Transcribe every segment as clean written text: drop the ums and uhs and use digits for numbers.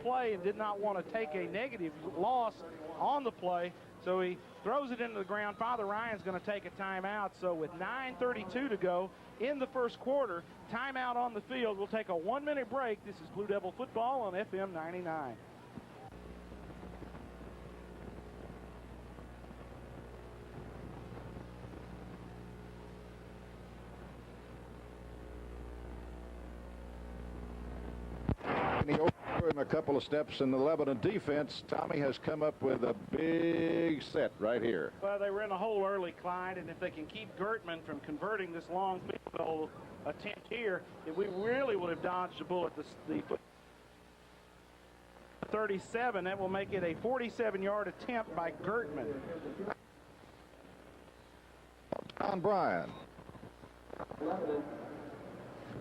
play and did not want to take a negative loss on the play. So he throws it into the ground. FatherRyan's going to take a timeout. So with 9:32 to go in the first quarter, timeout on the field. We'll take a 1-minute break. This is Blue Devil football on FM 99. In a couple of steps in the Lebanon defense, Tommy has come up with a big set right here. Well, they were in a hole early, Clyde, and if they can keep Gertman from converting this long field goal attempt here, if we really would have dodged a bullet. The 37, that will make it a 47-yard attempt by Gertman. John Bryan.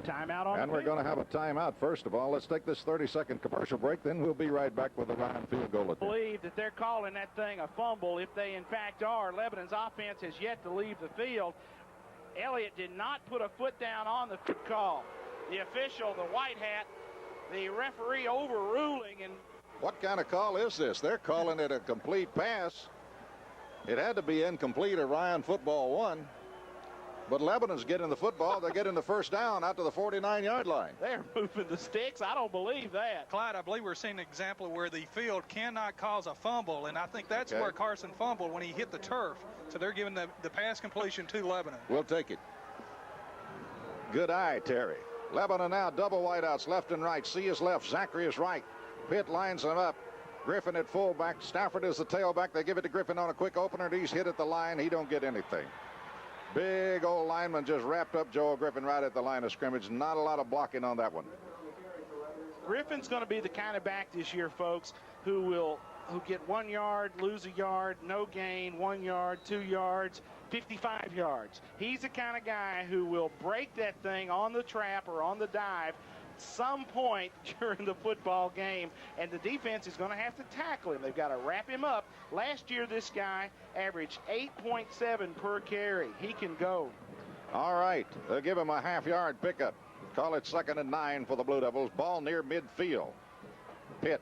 Timeout on. And we're going to have a timeout. First of all, let's take this 30-second commercial break. Then we'll be right back with the Ryan field goal attempt. I believe that they're calling that thing a fumble. If they in fact are, Lebanon's offense has yet to leave the field. Elliott did not put a foot down on the call. The official, the white hat, the referee overruling. And what kind of call is this? They're calling it a complete pass. It had to be incomplete or Ryan football won. But Lebanon's getting the football. They're getting the first down out to the 49-yard line. They're moving the sticks. I don't believe that. Clyde, I believe we're seeing an example where the field cannot cause a fumble, and I think that's where Carson fumbled when he hit the turf. So they're giving the pass completion to Lebanon. We'll take it. Good eye, Terry. Lebanon now double wideouts left and right. C is left. Zachary is right. Pitt lines them up. Griffin at fullback. Stafford is the tailback. They give it to Griffin on a quick opener. He's hit at the line. He don't get anything. Big old lineman just wrapped up Joel Griffin right at the line of scrimmage. Not a lot of blocking on that one. Griffin's going to be the kind of back this year, folks, who get 1 yard, lose a yard, no gain, 1 yard, 2 yards, 55 yards. He's the kind of guy who will break that thing on the trap or on the dive some point during the football game, and the defense is going to have to tackle him. They've got to wrap him up. Last year, this guy averaged 8.7 per carry. He can go. All right. They'll give him a half-yard pickup. Call it 2nd and 9 for the Blue Devils. Ball near midfield. Pitt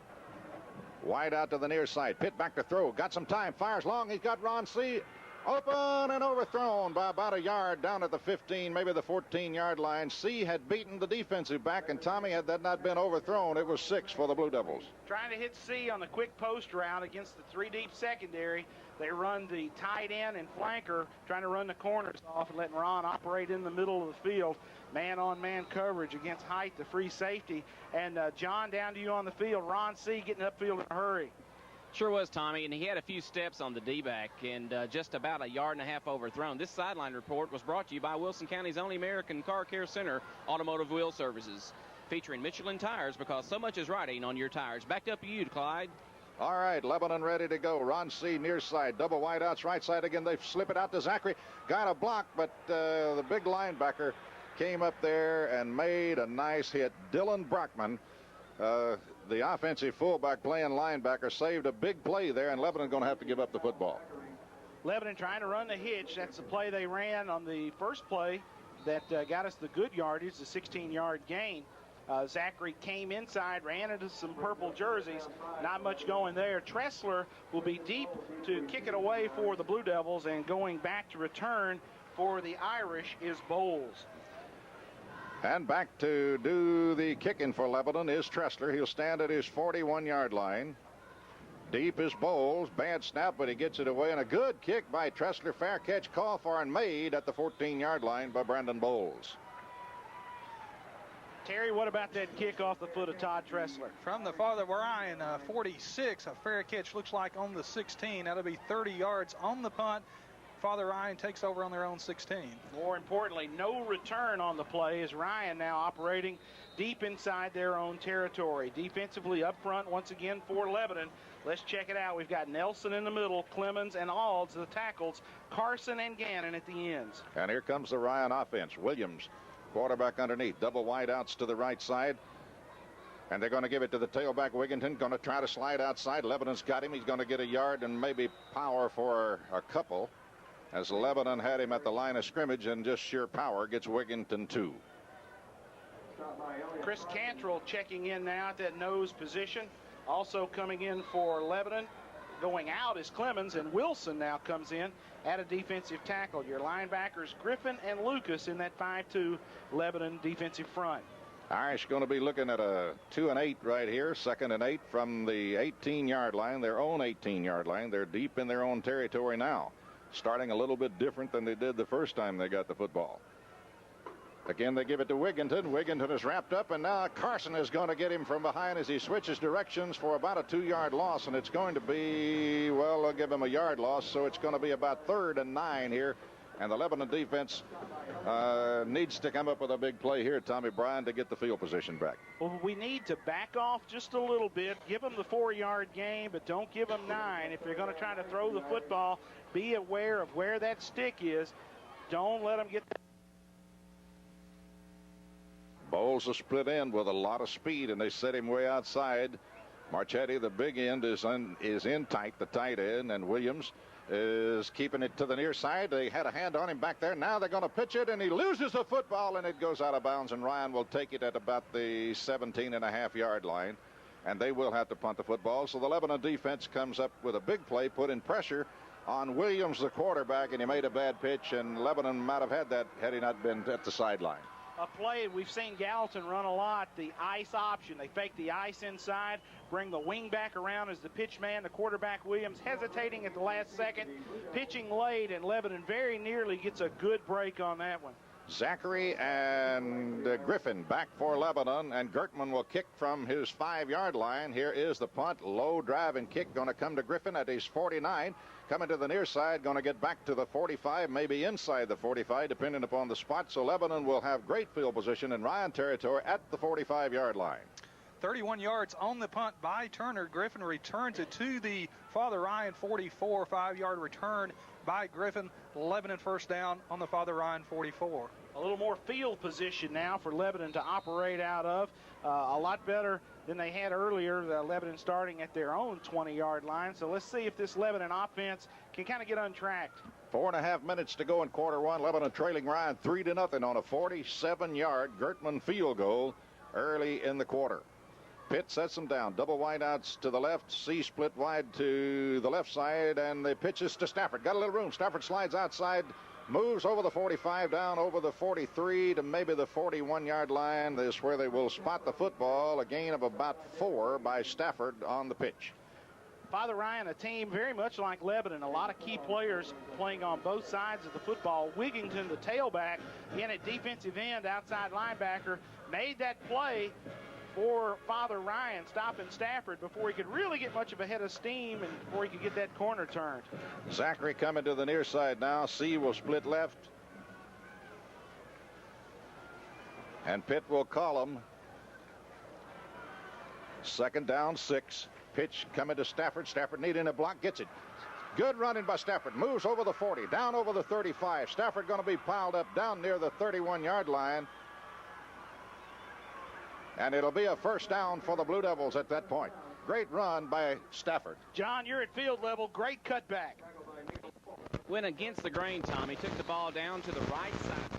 wide out to the near side. Pitt back to throw. Got some time. Fires long. He's got Ron C. Open and overthrown by about a yard down at the 15, maybe the 14-yard line. C had beaten the defensive back, and Tommy, had that not been overthrown, it was 6 for the Blue Devils. Trying to hit C on the quick post route against the 3-deep secondary. They run the tight end and flanker, trying to run the corners off and letting Ron operate in the middle of the field. Man-on-man coverage against Height, the free safety. And John, down to you on the field. Ron C. getting upfield in a hurry. Sure was, Tommy, and he had a few steps on the D-back and just about a yard and a half overthrown. This sideline report was brought to you by Wilson County's only American Car Care Center, Automotive Wheel Services, featuring Michelin tires, because so much is riding on your tires. Back up to you, Clyde. All right, Lebanon ready to go. Ron C. near side, double wideouts right side again. They slip it out to Zachary. Got a block, but the big linebacker came up there and made a nice hit. Dylan Brockman, the offensive fullback playing linebacker, saved a big play there, and Lebanon going to have to give up the football. Lebanon trying to run the hitch. That's the play they ran on the first play that got us the good yardage, the 16-yard gain. Zachary came inside, ran into some purple jerseys. Not much going there. Tressler will be deep to kick it away for the Blue Devils, and going back to return for the Irish is Bowles. And back to do the kicking for Lebanon is Tressler. He'll stand at his 41-yard line. Deep is Bowles. Bad snap, but he gets it away. And a good kick by Tressler. Fair catch, call for and made at the 14-yard line by Brandon Bowles. Terry, what about that kick off the foot of Todd Tressler? From the FatherRyan, 46, a fair catch looks like on the 16. That'll be 30 yards on the punt. FatherRyan takes over on their own 16. More importantly, no return on the play, as Ryan now operating deep inside their own territory. Defensively up front once again for Lebanon. Let's check it out. We've got Nelson in the middle, Clemens and Alds, the tackles, Carson and Gannon at the ends. And here comes the Ryan offense. Williams, quarterback underneath, double wide outs to the right side. And they're going to give it to the tailback, Wigginton, going to try to slide outside. Lebanon's got him. He's going to get a yard and maybe power for a couple, as Lebanon had him at the line of scrimmage, and just sheer power gets Wigginton 2. Chris Cantrell checking in now at that nose position. Also coming in for Lebanon, going out is Clemens, and Wilson now comes in at a defensive tackle. Your linebackers, Griffin and Lucas, in that 5-2 Lebanon defensive front. Irish going to be looking at a 2 and 8 right here, 2nd and 8 from the 18-yard line, their own 18-yard line. They're deep in their own territory now, starting a little bit different than they did the first time they got the football. Again, they give it to Wigginton. Wigginton is wrapped up, and now Carson is going to get him from behind as he switches directions for about a 2-yard loss, and it's going to be, well, they'll give him a yard loss, so it's going to be about 3rd and 9 here, and the Lebanon defense needs to come up with a big play here, Tommy Bryan, to get the field position back. Well, we need to back off just a little bit, give them the 4-yard gain, but don't give them 9. If you're going to try to throw the football, be aware of where that stick is. Don't let them get that. Bowles a split end with a lot of speed, and they set him way outside. Marchetti, the big end, is in tight, the tight end, and Williams is keeping it to the near side. They had a hand on him back there. Now they're going to pitch it, and he loses the football, and it goes out of bounds, and Ryan will take it at about the 17.5-yard line, and they will have to punt the football. So the Lebanon defense comes up with a big play, putting pressure on Williams, the quarterback, and he made a bad pitch, and Lebanon might have had that had he not been at the sideline. A play we've seen Gallatin run a lot, the ice option. They fake the ice inside, bring the wing back around as the pitch man, the quarterback Williams hesitating at the last second, pitching late, and Lebanon very nearly gets a good break on that one. Zachary and Griffin back for Lebanon, and Gertman will kick from his 5-yard line. Here is the punt, low driving kick, going to come to Griffin at his 49. Coming to the near side, going to get back to the 45, maybe inside the 45, depending upon the spot. So Lebanon will have great field position in Ryan territory at the 45-yard line. 31 yards on the punt by Turner. Griffin returns it to the FatherRyan 44, 5-yard return by Griffin. Lebanon first down on the FatherRyan 44. A little more field position now for Lebanon to operate out of. A lot better than they had earlier. Lebanon starting at their own 20-yard line. So let's see if this Lebanon offense can kind of get untracked. 4.5 minutes to go in quarter one. Lebanon trailing Ryan 3-0 on a 47-yard Gertman field goal early in the quarter. Pitt sets them down. Double wideouts to the left. C split wide to the left side, and the pitches to Stafford. Got a little room. Stafford slides outside, moves over the 45, down over the 43 to maybe the 41-yard line. This is where they will spot the football. A gain of about 4 by Stafford on the pitch. FatherRyan, a team very much like Lebanon. A lot of key players playing on both sides of the football. Wigginton, the tailback, in at defensive end, outside linebacker, made that play for FatherRyan, stopping Stafford before he could really get much of a head of steam and before he could get that corner turned. Zachary coming to the near side now. C will split left. And Pitt will call him. 2nd down, 6. Pitch coming to Stafford. Stafford needing a block, gets it. Good running by Stafford. Moves over the 40, down over the 35. Stafford going to be piled up down near the 31-yard line. And it'll be a first down for the Blue Devils at that point. Great run by Stafford. John, you're at field level. Great cutback. Went against the grain, Tommy. Took the ball down to the right side.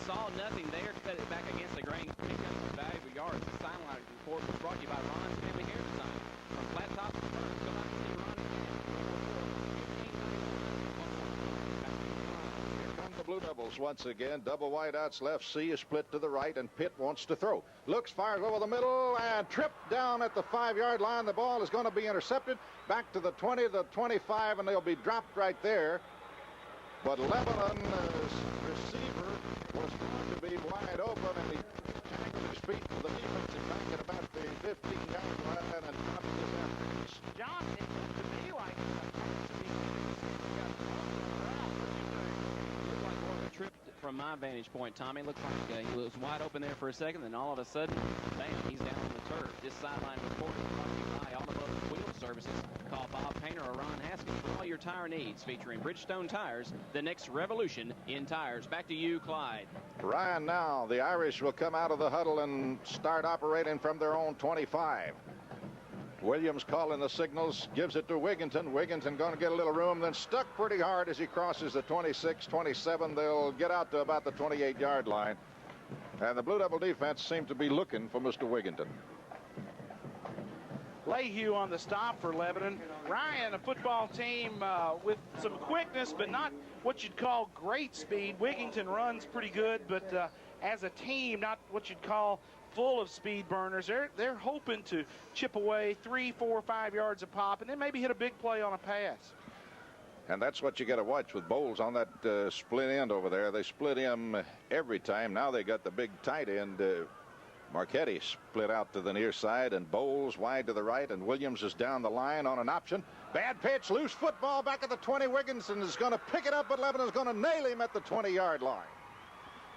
Saw nothing there. Cut it back against the grain. Picked up some valuable yards. The sideline report was brought to you by Ron's Family Hair Design. From flat top to first. Come out and see Ron again. Here come the Blue Devils once again. Double wideouts left. C is split to the right, and Pitt wants to throw. Looks, fires over the middle, and tripped down at the 5-yard line. The ball is going to be intercepted. Back to the 20, the 25, and they'll be dropped right there. But Lebanon's receiver was going to be wide open, and he tangled his feet to the defensive back at about the 15-yard line and dropped his efforts. John, it looked to me like Trip from my vantage point, Tommy. Looked like he was wide open there for a second, then all of a sudden, bam, he's down on the turf. This sideline report is brought to you by Automotive Wheel Services. Call Bob Painter or Ron Haskins for all your tire needs, featuring Bridgestone tires, the next revolution in tires. Back to you, Clyde. Ryan now. The Irish will come out of the huddle and start operating from their own 25. Williams calling the signals, gives it to Wigginton. Wigginton going to get a little room, then stuck pretty hard as he crosses the 26, 27. They'll get out to about the 28-yard line. And the Blue Devil defense seemed to be looking for Mr. Wigginton. Lehue on the stop for Lebanon. Ryan, a football team with some quickness, but not what you'd call great speed. Wigington runs pretty good, but as a team, not what you'd call full of speed burners. They're hoping to chip away 3, 4, 5 yards a pop, and then maybe hit a big play on a pass. And that's what you got to watch with Bowles on that split end over there. They split him every time. Now they got the big tight end. Marchetti split out to the near side, and Bowles wide to the right, and Williams is down the line on an option. Bad pitch, loose football back at the 20. Wigginton is going to pick it up, but Lebanon's going to nail him at the 20-yard line.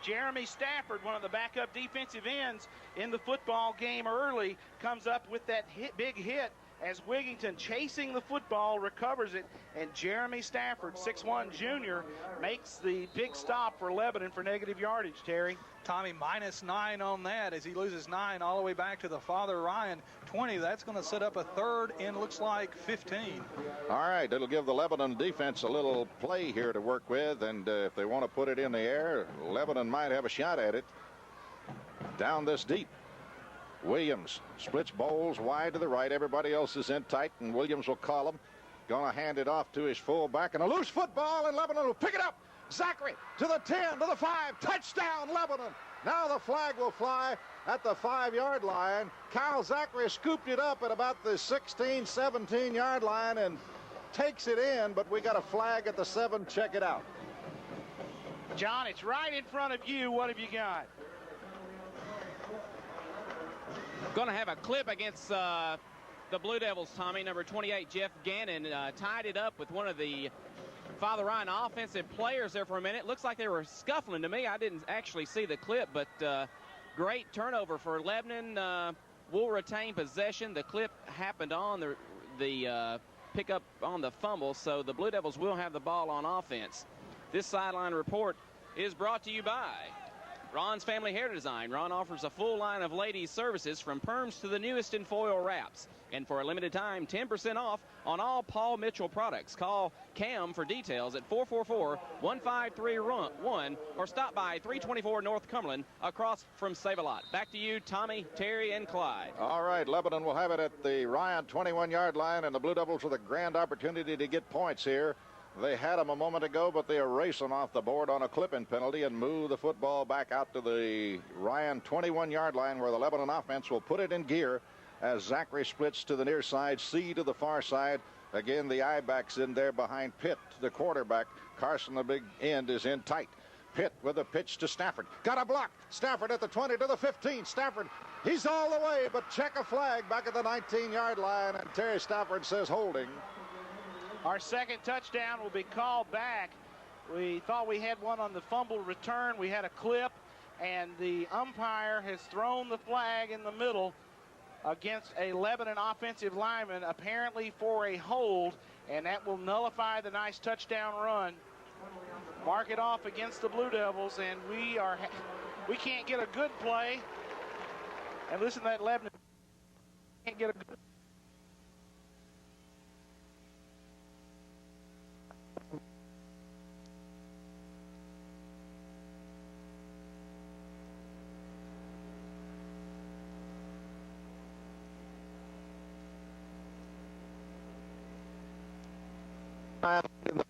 Jeremy Stafford, one of the backup defensive ends in the football game early, comes up with that big hit as Wigington, chasing the football, recovers it, and Jeremy Stafford, 6'1" junior, makes the big stop for Lebanon for negative yardage, Terry. Tommy, -9 on that as he loses 9 all the way back to the FatherRyan 20. That's going to set up a third and looks like 15. All right, it'll give the Lebanon defense a little play here to work with, and if they want to put it in the air, Lebanon might have a shot at it. Down this deep. Williams splits Bowles wide to the right. Everybody else is in tight, and Williams will call him. Going to hand it off to his fullback, and a loose football, and Lebanon will pick it up. Zachary to the 10, to the 5. Touchdown, Lebanon. Now the flag will fly at the 5-yard line. Kyle Zachary scooped it up at about the 16, 17-yard line and takes it in, but we got a flag at the 7. Check it out. John, it's right in front of you. What have you got? Going to have a clip against the Blue Devils, Tommy. Number 28, Jeff Gannon, tied it up with one of the FatherRyan offensive players there for a minute. Looks like they were scuffling to me. I didn't actually see the clip, but great turnover for Lebanon. Will retain possession. The clip happened on the pickup on the fumble, so the Blue Devils will have the ball on offense. This sideline report is brought to you by Ron's Family Hair Design. Ron offers a full line of ladies' services from perms to the newest in foil wraps. And for a limited time, 10% off on all Paul Mitchell products. Call Cam for details at 444-1531 or stop by 324 North Cumberland across from Save-A-Lot. Back to you, Tommy, Terry, and Clyde. All right, Lebanon will have it at the Ryan 21-yard line, and the Blue Devils with a grand opportunity to get points here. They had them a moment ago, but they erase them off the board on a clipping penalty and move the football back out to the Ryan 21-yard line, where the Lebanon offense will put it in gear as Zachary splits to the near side, C to the far side. Again, the I-backs in there behind Pitt, the quarterback. Carson, the big end, is in tight. Pitt with a pitch to Stafford. Got a block. Stafford at the 20 to the 15. Stafford, he's all the way, but check a flag back at the 19-yard line, and Terry Stafford says holding. Our second touchdown will be called back. We thought we had one on the fumble return. We had a clip, and the umpire has thrown the flag in the middle against a Lebanon offensive lineman, apparently for a hold, and that will nullify the nice touchdown run. Mark it off against the Blue Devils, and we can't get a good play. And listen to that, Lebanon can't get a good in the